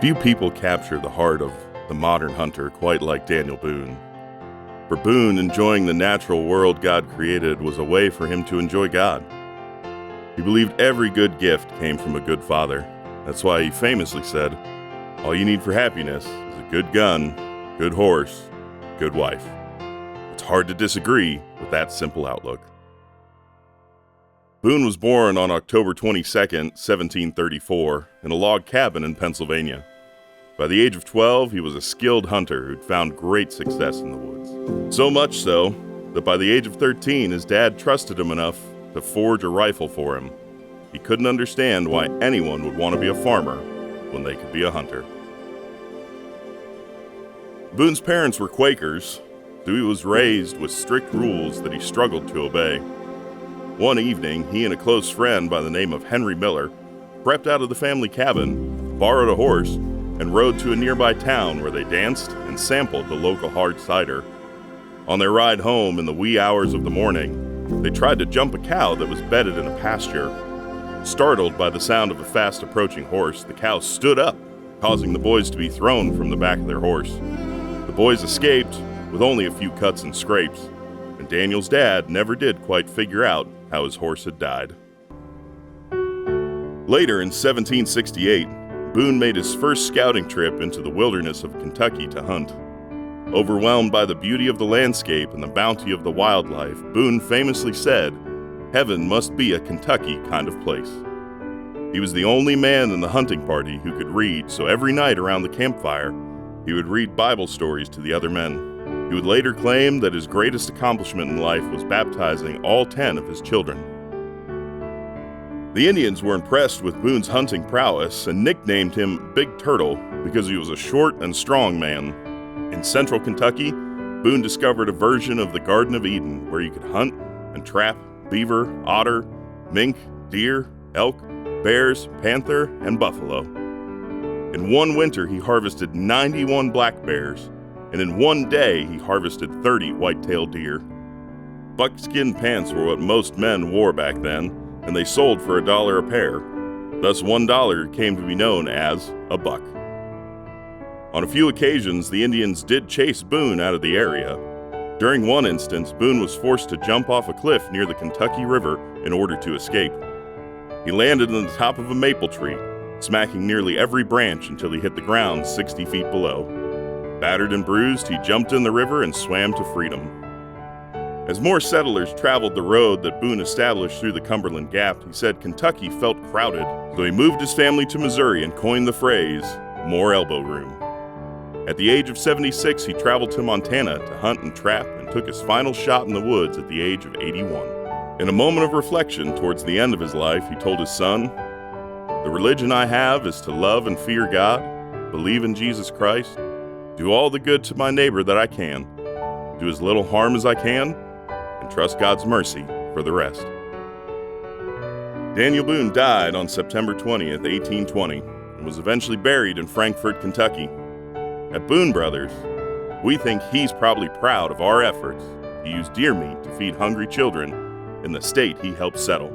Few people capture the heart of the modern hunter quite like Daniel Boone. For Boone, enjoying the natural world God created was a way for him to enjoy God. He believed every good gift came from a good father. That's why he famously said, "All you need for happiness is a good gun, good horse, good wife." It's hard to disagree with that simple outlook. Boone was born on October 22, 1734, in a log cabin in Pennsylvania. By the age of 12, he was a skilled hunter who'd found great success in the woods. So much so that by the age of 13, his dad trusted him enough to forge a rifle for him. He couldn't understand why anyone would want to be a farmer when they could be a hunter. Boone's parents were Quakers, so he was raised with strict rules that he struggled to obey. One evening, he and a close friend by the name of Henry Miller crept out of the family cabin, borrowed a horse, and rode to a nearby town where they danced and sampled the local hard cider. On their ride home in the wee hours of the morning, they tried to jump a cow that was bedded in a pasture. Startled by the sound of a fast-approaching horse, the cow stood up, causing the boys to be thrown from the back of their horse. The boys escaped with only a few cuts and scrapes, and Daniel's dad never did quite figure out how his horse had died. Later in 1768, Boone made his first scouting trip into the wilderness of Kentucky to hunt. Overwhelmed by the beauty of the landscape and the bounty of the wildlife, Boone famously said, "Heaven must be a Kentucky kind of place." He was the only man in the hunting party who could read, so every night around the campfire, he would read Bible stories to the other men. He would later claim that his greatest accomplishment in life was baptizing all 10 of his children. The Indians were impressed with Boone's hunting prowess and nicknamed him Big Turtle because he was a short and strong man. In central Kentucky, Boone discovered a version of the Garden of Eden where he could hunt and trap beaver, otter, mink, deer, elk, bears, panther, and buffalo. In one winter, he harvested 91 black bears, and in one day, he harvested 30 white-tailed deer. Buckskin pants were what most men wore back then, and they sold for $1 a pair. Thus, $1 came to be known as a buck. On a few occasions, the Indians did chase Boone out of the area. During one instance, Boone was forced to jump off a cliff near the Kentucky River in order to escape. He landed on the top of a maple tree, smacking nearly every branch until he hit the ground 60 feet below. Battered and bruised, he jumped in the river and swam to freedom. As more settlers traveled the road that Boone established through the Cumberland Gap, he said Kentucky felt crowded, so he moved his family to Missouri and coined the phrase, "more elbow room." At the age of 76, he traveled to Montana to hunt and trap and took his final shot in the woods at the age of 81. In a moment of reflection towards the end of his life, he told his son, "The religion I have is to love and fear God, believe in Jesus Christ, do all the good to my neighbor that I can, do as little harm as I can, and trust God's mercy for the rest." Daniel Boone died on September 20th, 1820, and was eventually buried in Frankfort, Kentucky. At Boone Brothers, we think he's probably proud of our efforts to use deer meat to feed hungry children in the state he helped settle.